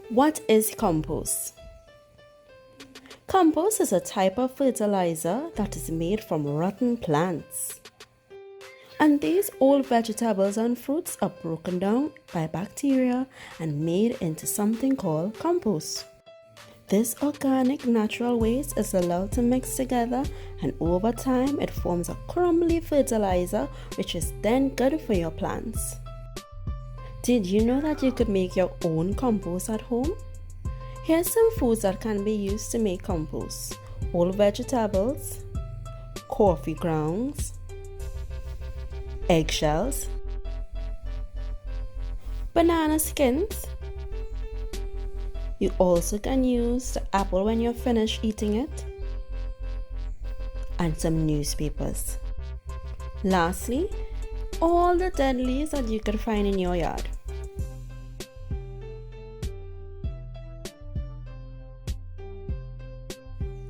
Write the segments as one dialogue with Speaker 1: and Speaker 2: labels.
Speaker 1: What is compost? Compost is a type of fertilizer that is made from rotten plants. And these old vegetables and fruits are broken down by bacteria and made into something called compost. This organic natural waste is allowed to mix together, and over time it forms a crumbly fertilizer which is then good for your plants. Did you know that you could make your own compost at home? Here's some foods that can be used to make compost: whole vegetables, coffee grounds, eggshells, banana skins. You also can use the apple when you're finished eating it, and some newspapers. Lastly, all the dead leaves that you could find in your yard.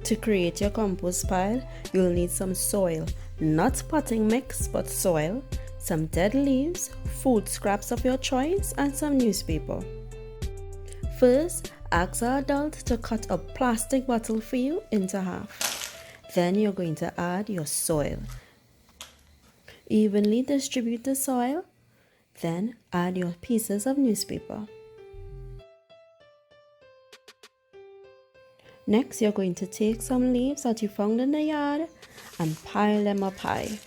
Speaker 1: To create your compost pile, you'll need some soil, not potting mix but soil, some dead leaves, food scraps of your choice, and some newspaper. First, ask an adult to cut a plastic bottle for you into half. Then you're going to add your soil. Evenly distribute the soil, then add your pieces of newspaper. Next, you're going to take some leaves that you found in the yard and pile them up high.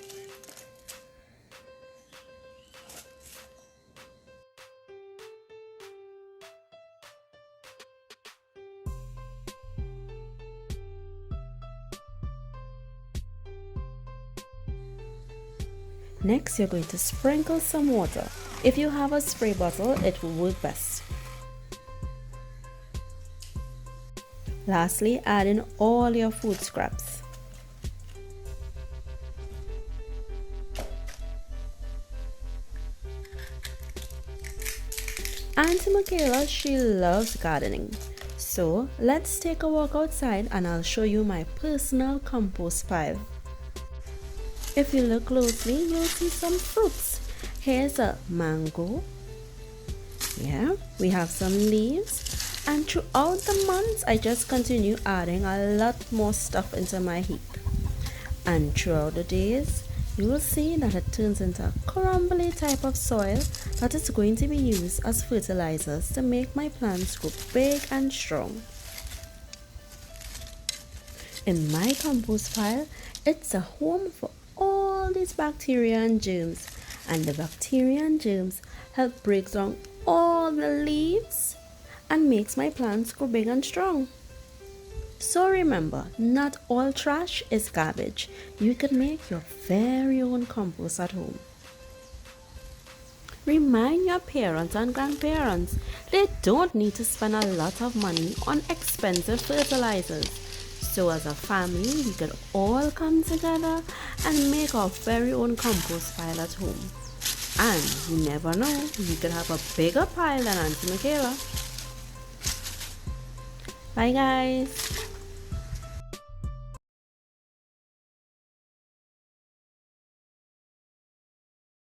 Speaker 1: Next, you're going to sprinkle some water. If you have a spray bottle, it will work best. Lastly, add in all your food scraps. Auntie Michaela, she loves gardening. So let's take a walk outside and I'll show you my personal compost pile. If you look closely, you'll see some fruits. Here's a mango. Yeah, we have some leaves. And throughout the months, I just continue adding a lot more stuff into my heap. And throughout the days, you will see that it turns into a crumbly type of soil that is going to be used as fertilizers to make my plants grow big and strong. In my compost pile, it's a home for all these bacteria and germs, and the bacteria and germs help break down all the leaves and makes my plants grow big and strong. So remember, not all trash is garbage. You can make your very own compost at home. Remind your parents and grandparents they don't need to spend a lot of money on expensive fertilizers. So as a family, we could all come together and make our very own compost pile at home. And you never know, you could have a bigger pile than Auntie Michaela. Bye guys!